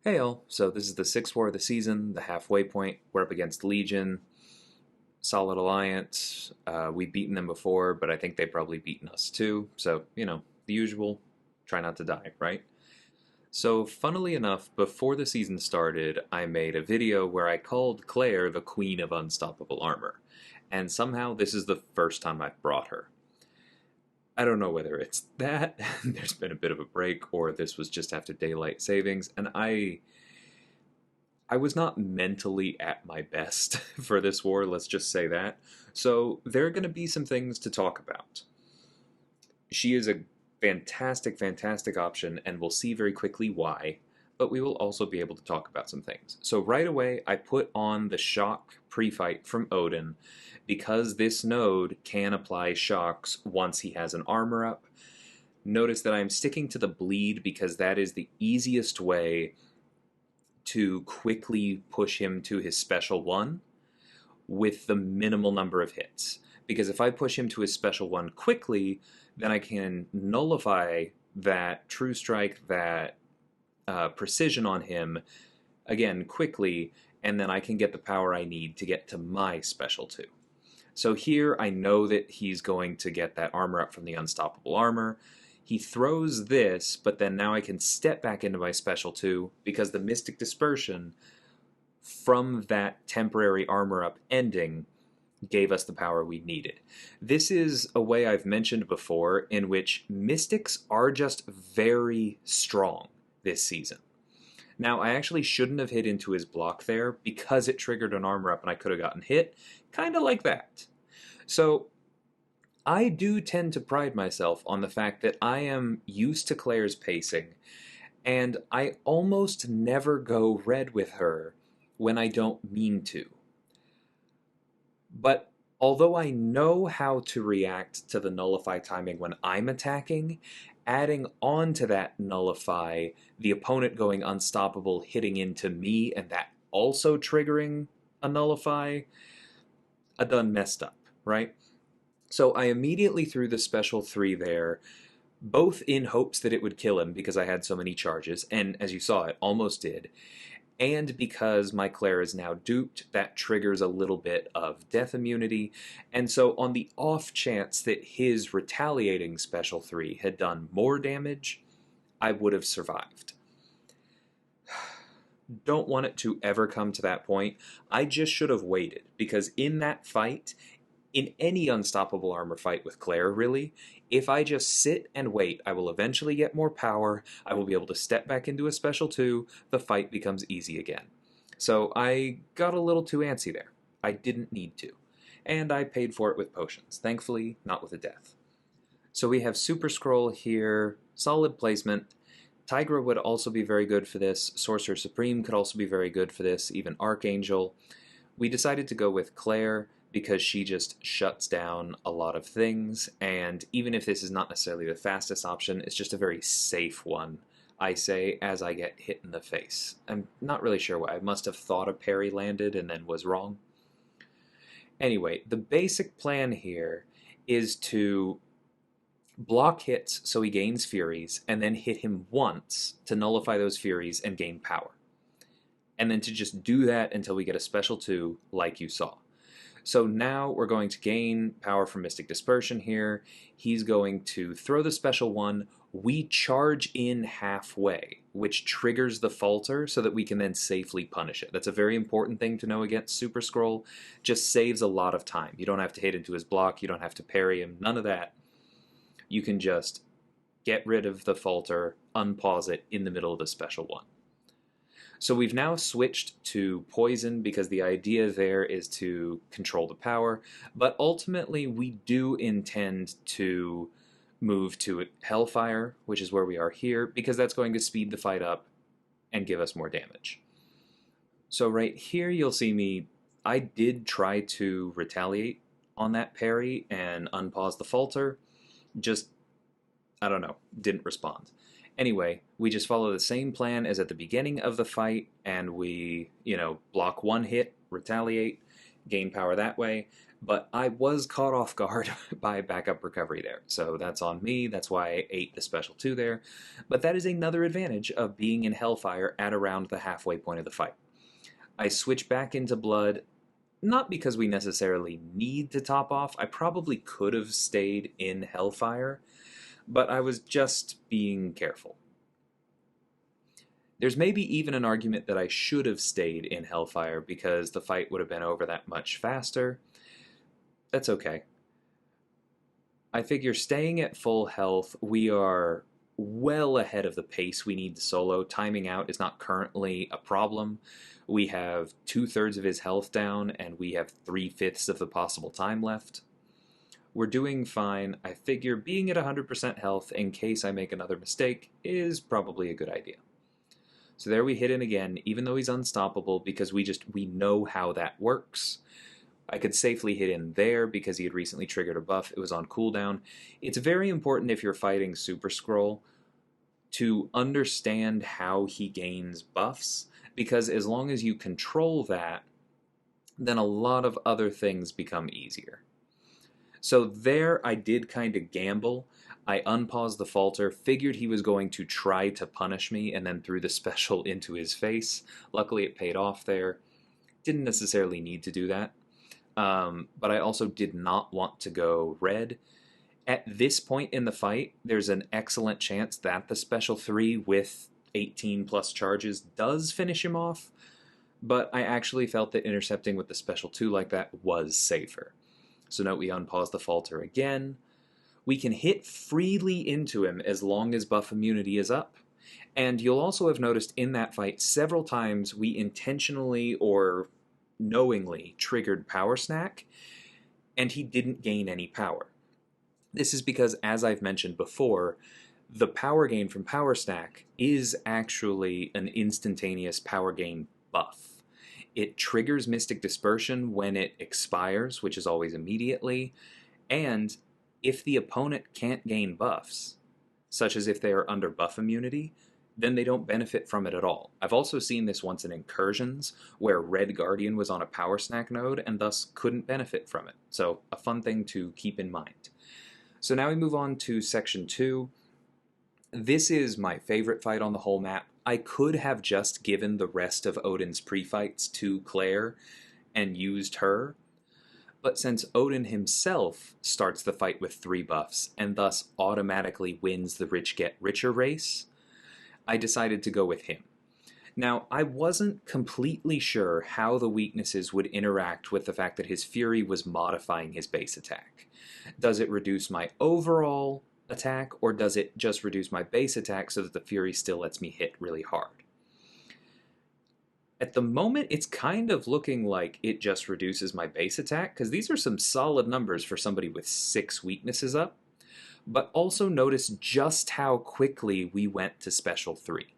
Hey all, so this is the sixth war of the season, the halfway point. We're up against Legion, solid alliance. We've beaten them before, but I think they've probably beaten us too. So, the usual, try not to die, right? So, funnily enough, before the season started, I made a video where I called Claire the Queen of Unstoppable Armor. And somehow this is the first time I've brought her. I don't know whether it's that, there's been a bit of a break, or this was just after daylight savings, and I was not mentally at my best for this war, let's just say that. So there are going to be some things to talk about. She is a fantastic, fantastic option, and we'll see very quickly why, but we will also be able to talk about some things. So right away, I put on the shock pre-fight from Odin because this node can apply shocks once he has an armor up. Notice that I'm sticking to the bleed because that is the easiest way to quickly push him to his special one with the minimal number of hits. Because if I push him to his special one quickly, then I can nullify that true strike, that precision on him again quickly, and then I can get the power I need to get to my special 2. So here I know that he's going to get that armor up from the unstoppable armor. He throws this, but then now I can step back into my special 2 because the Mystic Dispersion from that temporary armor up ending gave us the power we needed. This is a way I've mentioned before in which Mystics are just very strong this season. Now, I actually shouldn't have hit into his block there because it triggered an armor up and I could have gotten hit, kind of like that. So I do tend to pride myself on the fact that I am used to Claire's pacing, and I almost never go red with her when I don't mean to. But although I know how to react to the nullify timing when I'm attacking, adding on to that nullify, the opponent going unstoppable, hitting into me, and that also triggering a nullify, I done messed up, right? So I immediately threw the special 3 there, both in hopes that it would kill him because I had so many charges, and as you saw, it almost did, and because my Claire is now duped, that triggers a little bit of death immunity, and so on the off chance that his retaliating special 3 had done more damage, I would have survived. Don't want it to ever come to that point. I just should have waited, because in that fight, in any unstoppable armor fight with Claire, really, if I just sit and wait, I will eventually get more power, I will be able to step back into a special 2, the fight becomes easy again. So I got a little too antsy there. I didn't need to. And I paid for it with potions. Thankfully, not with a death. So we have Super Skrull here, solid placement. Tigra would also be very good for this. Sorcerer Supreme could also be very good for this, even Archangel. We decided to go with Claire because she just shuts down a lot of things, and even if this is not necessarily the fastest option, it's just a very safe one, I say, as I get hit in the face. I'm not really sure why. I must have thought a parry landed and then was wrong. Anyway, the basic plan here is to block hits so he gains Furies, and then hit him once to nullify those Furies and gain power. And then to just do that until we get a special 2 like you saw. So now we're going to gain power from Mystic Dispersion here. He's going to throw the special 1. We charge in halfway, which triggers the falter so that we can then safely punish it. That's a very important thing to know against Super Skrull. Just saves a lot of time. You don't have to hit into his block. You don't have to parry him. None of that. You can just get rid of the falter, unpause it in the middle of the special 1. So we've now switched to Poison because the idea there is to control the power, but ultimately we do intend to move to Hellfire, which is where we are here, because that's going to speed the fight up and give us more damage. So right here you'll see me, I did try to retaliate on that parry and unpause the falter, just, I don't know, didn't respond. Anyway, we just follow the same plan as at the beginning of the fight, and we, block 1 hit, retaliate, gain power that way. But I was caught off guard by backup recovery there, so that's on me. That's why I ate the special 2 there. But that is another advantage of being in Hellfire at around the halfway point of the fight. I switch back into Blood, not because we necessarily need to top off. I probably could have stayed in Hellfire, but I was just being careful. There's maybe even an argument that I should have stayed in Hellfire because the fight would have been over that much faster. That's okay. I figure staying at full health, we are well ahead of the pace we need to solo. Timing out is not currently a problem. We have 2/3 of his health down, and we have 3/5 of the possible time left. We're doing fine. I figure being at 100% health in case I make another mistake is probably a good idea. So there we hit him again, even though he's unstoppable, because we know how that works. I could safely hit in there because he had recently triggered a buff. It was on cooldown. It's very important if you're fighting Super Skrull to understand how he gains buffs, because as long as you control that, then a lot of other things become easier. So there I did kind of gamble. I unpaused the falter, figured he was going to try to punish me, and then threw the special into his face. Luckily it paid off there. Didn't necessarily need to do that. But I also did not want to go red. At this point in the fight, there's an excellent chance that the special 3 with 18 plus charges does finish him off, but I actually felt that intercepting with the special 2 like that was safer. So note we unpause the falter again. We can hit freely into him as long as buff immunity is up. And you'll also have noticed in that fight several times we intentionally or knowingly triggered Power Snack, and he didn't gain any power. This is because, as I've mentioned before, the power gain from Power Snack is actually an instantaneous power gain buff. It triggers Mystic Dispersion when it expires, which is always immediately, and if the opponent can't gain buffs, such as if they are under buff immunity, then they don't benefit from it at all. I've also seen this once in Incursions, where Red Guardian was on a Power Snack node and thus couldn't benefit from it. So a fun thing to keep in mind. So now we move on to Section 2. This is my favorite fight on the whole map. I could have just given the rest of Odin's pre-fights to Claire and used her, but since Odin himself starts the fight with 3 buffs and thus automatically wins the rich get richer race, I decided to go with him. Now, I wasn't completely sure how the weaknesses would interact with the fact that his Fury was modifying his base attack. Does it reduce my overall attack, or does it just reduce my base attack so that the Fury still lets me hit really hard? At the moment, it's kind of looking like it just reduces my base attack, because these are some solid numbers for somebody with 6 weaknesses up. But also notice just how quickly we went to Special 3.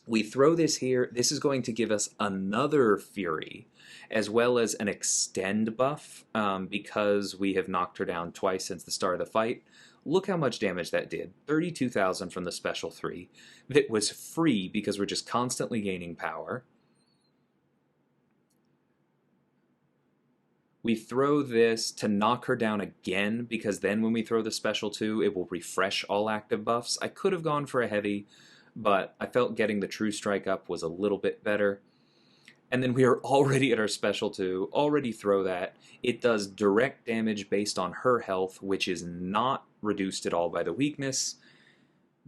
We throw this here. This is going to give us another Fury, as well as an Extend buff, because we have knocked her down twice since the start of the fight. Look how much damage that did. 32,000 from the Special 3. That was free because we're just constantly gaining power. We throw this to knock her down again, because then when we throw the Special 2, it will refresh all active buffs. I could have gone for a heavy, but I felt getting the True Strike up was a little bit better. And then we are already at our Special 2, already throw that. It does direct damage based on her health, which is not reduced at all by the weakness.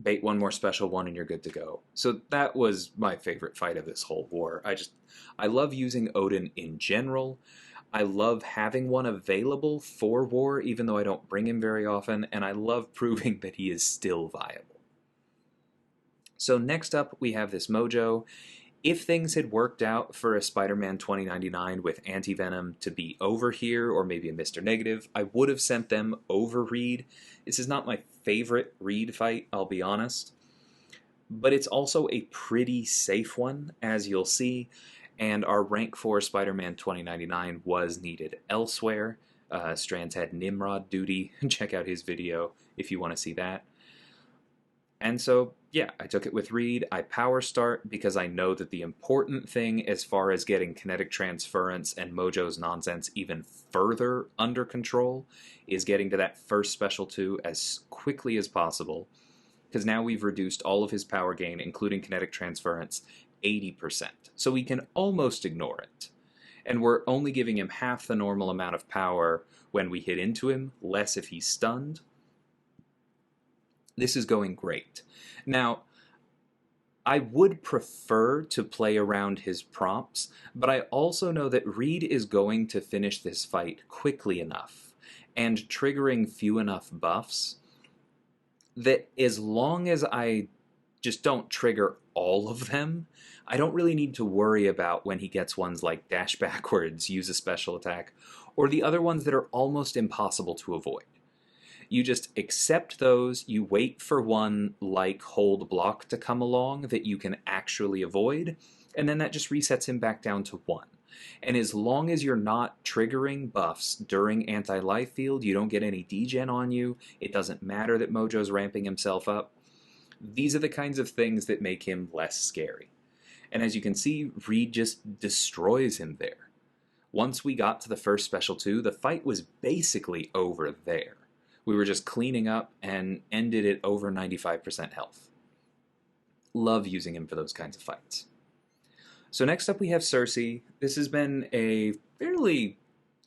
Bait one more Special 1 and you're good to go. So that was my favorite fight of this whole war. I love using Odin in general. I love having one available for war, even though I don't bring him very often, and I love proving that he is still viable. So next up, we have this Mojo. If things had worked out for a Spider-Man 2099 with Anti-Venom to be over here, or maybe a Mr. Negative, I would have sent them over Reed. This is not my favorite Reed fight, I'll be honest, but it's also a pretty safe one, as you'll see. And our rank 4 Spider-Man 2099 was needed elsewhere. Strands had Nimrod duty. Check out his video if you want to see that. And so Yeah, I took it with Reed. I power start because I know that the important thing as far as getting kinetic transference and Mojo's nonsense even further under control is getting to that first special 2 as quickly as possible. Because now we've reduced all of his power gain, including kinetic transference, 80%. So we can almost ignore it. And we're only giving him half the normal amount of power when we hit into him, less if he's stunned. This is going great. Now, I would prefer to play around his prompts, but I also know that Reed is going to finish this fight quickly enough and triggering few enough buffs that as long as I just don't trigger all of them, I don't really need to worry about when he gets ones like dash backwards, use a special attack, or the other ones that are almost impossible to avoid. You just accept those, you wait for one like hold block to come along that you can actually avoid, and then that just resets him back down to 1. And as long as you're not triggering buffs during anti-life field, you don't get any degen on you, it doesn't matter that Mojo's ramping himself up, these are the kinds of things that make him less scary. And as you can see, Reed just destroys him there. Once we got to the first special 2, the fight was basically over there. We were just cleaning up and ended it over 95% health. Love using him for those kinds of fights. So next up we have Sersi. This has been a fairly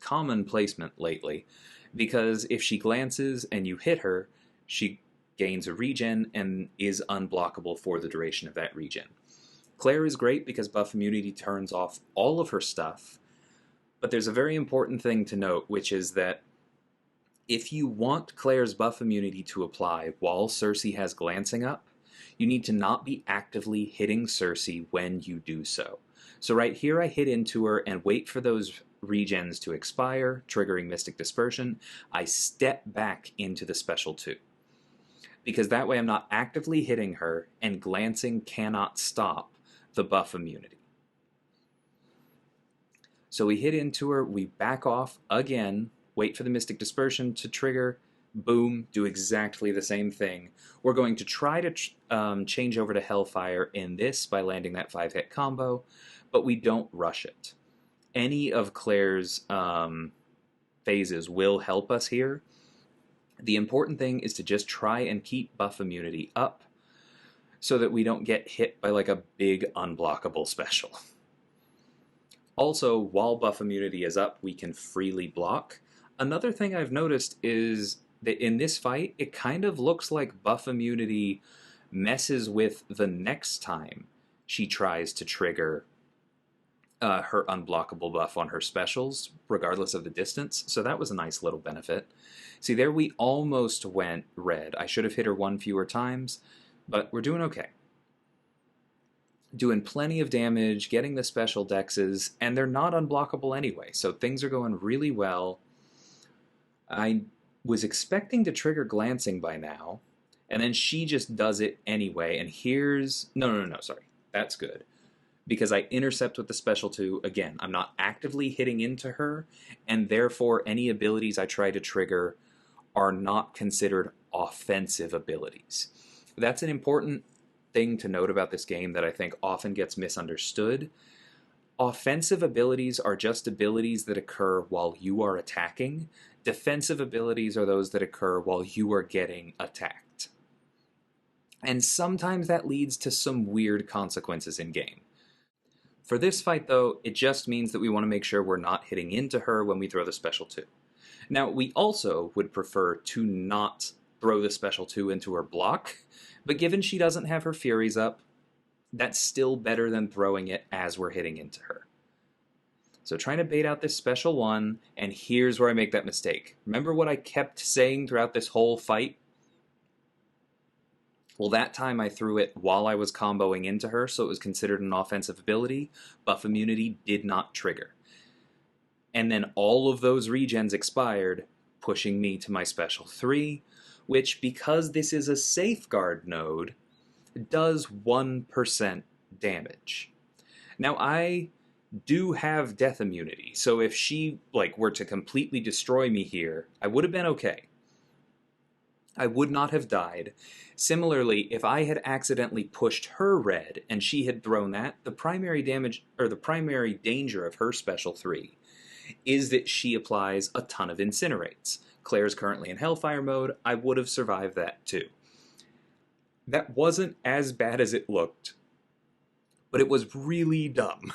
common placement lately, because if she glances and you hit her, she gains a regen and is unblockable for the duration of that regen. Claire is great because buff immunity turns off all of her stuff, but there's a very important thing to note, which is that if you want Claire's buff immunity to apply while Sersi has glancing up, you need to not be actively hitting Sersi when you do so. So right here I hit into her and wait for those regens to expire, triggering Mystic Dispersion. I step back into the special 2. Because that way I'm not actively hitting her, and glancing cannot stop the buff immunity. So we hit into her, we back off again, wait for the Mystic Dispersion to trigger, boom, do exactly the same thing. We're going to try to change over to Hellfire in this by landing that 5-hit combo, but we don't rush it. Any of Claire's phases will help us here. The important thing is to just try and keep buff immunity up so that we don't get hit by like a big unblockable special. Also, while buff immunity is up, we can freely block. Another thing I've noticed is that in this fight, it kind of looks like buff immunity messes with the next time she tries to trigger her unblockable buff on her specials, regardless of the distance, so that was a nice little benefit. See, there we almost went red. I should have hit her 1 fewer times, but we're doing okay. Doing plenty of damage, getting the special dexes, and they're not unblockable anyway, so things are going really well. I was expecting to trigger glancing by now, and then she just does it anyway, and here's... No, sorry. That's good. Because I intercept with the special 2, again, I'm not actively hitting into her, and therefore any abilities I try to trigger are not considered offensive abilities. That's an important thing to note about this game that I think often gets misunderstood. Offensive abilities are just abilities that occur while you are attacking. Defensive abilities are those that occur while you are getting attacked. And sometimes that leads to some weird consequences in game. For this fight, though, it just means that we want to make sure we're not hitting into her when we throw the special 2. Now, we also would prefer to not throw the special 2 into her block, but given she doesn't have her Furies up, that's still better than throwing it as we're hitting into her. So trying to bait out this special 1, and here's where I make that mistake. Remember what I kept saying throughout this whole fight? Well, that time I threw it while I was comboing into her, so it was considered an offensive ability. Buff immunity did not trigger. And then all of those regens expired, pushing me to my special 3, which, because this is a safeguard node, does 1% damage. Now, I do have death immunity, so if she were to completely destroy me here, I would have been okay. I would not have died. Similarly, if I had accidentally pushed her red and she had thrown that, the primary damage or the primary danger of her special 3 is that she applies a ton of incinerates. Claire's currently in Hellfire mode. I would have survived that too. That wasn't as bad as it looked, but it was really dumb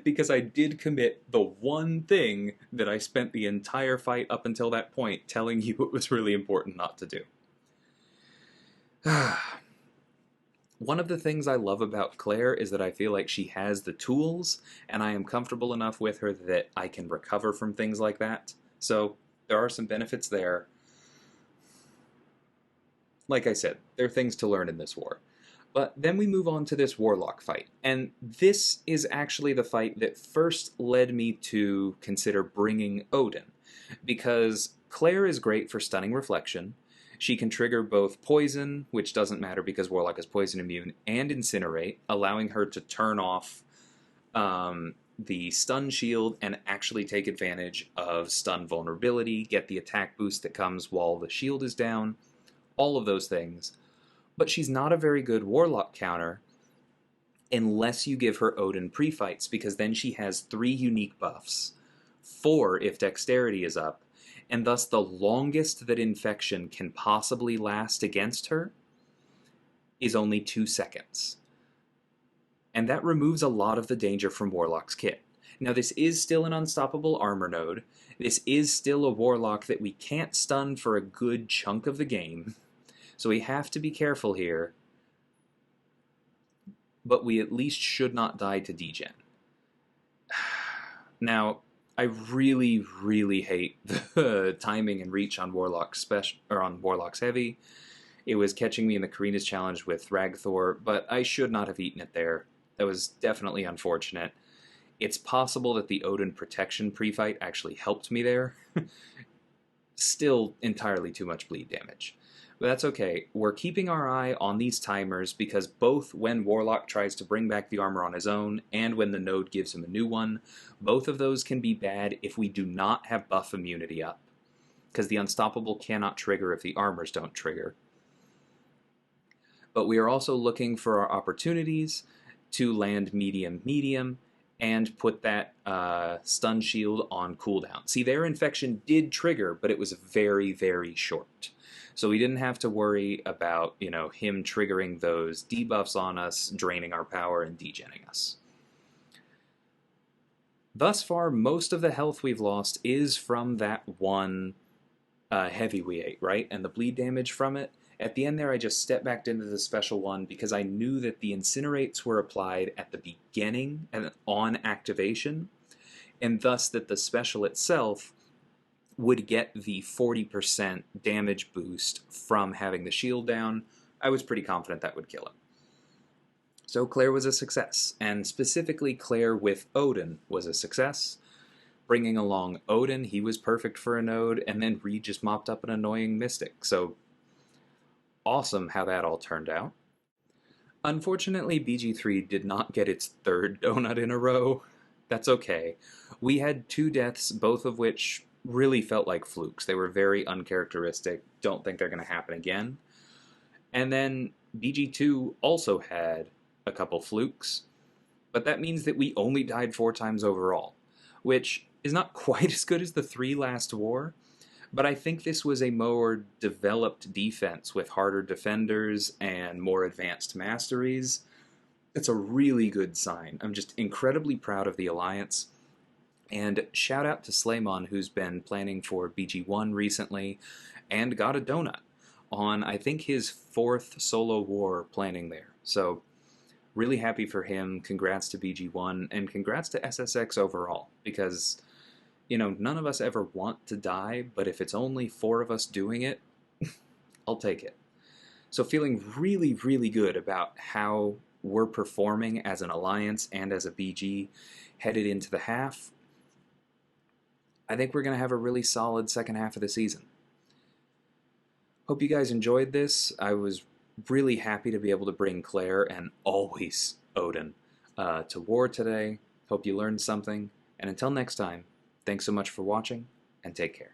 because I did commit the one thing that I spent the entire fight up until that point telling you it was really important not to do. One of the things I love about Claire is that I feel like she has the tools, and I am comfortable enough with her that I can recover from things like that. So there are some benefits there. Like I said, there are things to learn in this war. But then we move on to this Warlock fight, and this is actually the fight that first led me to consider bringing Odin, because Claire is great for stunning reflection. She can trigger both poison, which doesn't matter because Warlock is poison immune, and incinerate, allowing her to turn off the stun shield and actually take advantage of stun vulnerability, get the attack boost that comes while the shield is down, all of those things. But she's not a very good Warlock counter unless you give her Odin pre-fights, because then she has 3 unique buffs, 4 if dexterity is up, and thus the longest that infection can possibly last against her is only 2 seconds. And that removes a lot of the danger from Warlock's kit. Now this is still an unstoppable armor node. This is still a Warlock that we can't stun for a good chunk of the game. So we have to be careful here, but we at least should not die to degen. Now, I really, really hate the timing and reach on Warlock's Heavy. It was catching me in the Karina's challenge with Ragthor, but I should not have eaten it there. That was definitely unfortunate. It's possible that the Odin protection pre-fight actually helped me there. Still entirely too much bleed damage. But that's okay. We're keeping our eye on these timers because both when Warlock tries to bring back the armor on his own and when the node gives him a new one, both of those can be bad if we do not have buff immunity up. Because the Unstoppable cannot trigger if the armors don't trigger. But we are also looking for our opportunities to land medium, and put that stun shield on cooldown. See, their infection did trigger, but it was very, very short. So we didn't have to worry about, him triggering those debuffs on us, draining our power, and degenning us. Thus far, most of the health we've lost is from that one heavy we ate, right? And the bleed damage from it. At the end there, I just stepped back into the special one because I knew that the incinerates were applied at the beginning and on activation, and thus that the special itself would get the 40% damage boost from having the shield down. I was pretty confident that would kill him. So Claire was a success, and specifically Claire with Odin was a success. Bringing along Odin, he was perfect for a node, and then Reed just mopped up an annoying Mystic, so awesome how that all turned out. Unfortunately, BG3 did not get its 3rd donut in a row. That's okay. We had 2 deaths, both of which really felt like flukes. They were very uncharacteristic. Don't think they're going to happen again. And then BG2 also had a couple flukes, but that means that we only died 4 times overall, which is not quite as good as the 3 last war, but I think this was a more developed defense with harder defenders and more advanced masteries. It's a really good sign. I'm just incredibly proud of the Alliance. And shout out to Slaymon, who's been planning for BG1 recently and got a donut on, I think, his 4th solo war planning there. So really happy for him. Congrats to BG1 and congrats to SSx overall, because none of us ever want to die, but if it's only 4 of us doing it, I'll take it. So feeling really, really good about how we're performing as an Alliance and as a BG headed into the half. I think we're going to have a really solid second half of the season. Hope you guys enjoyed this. I was really happy to be able to bring Claire and always Odin to war today. Hope you learned something. And until next time, thanks so much for watching, and take care.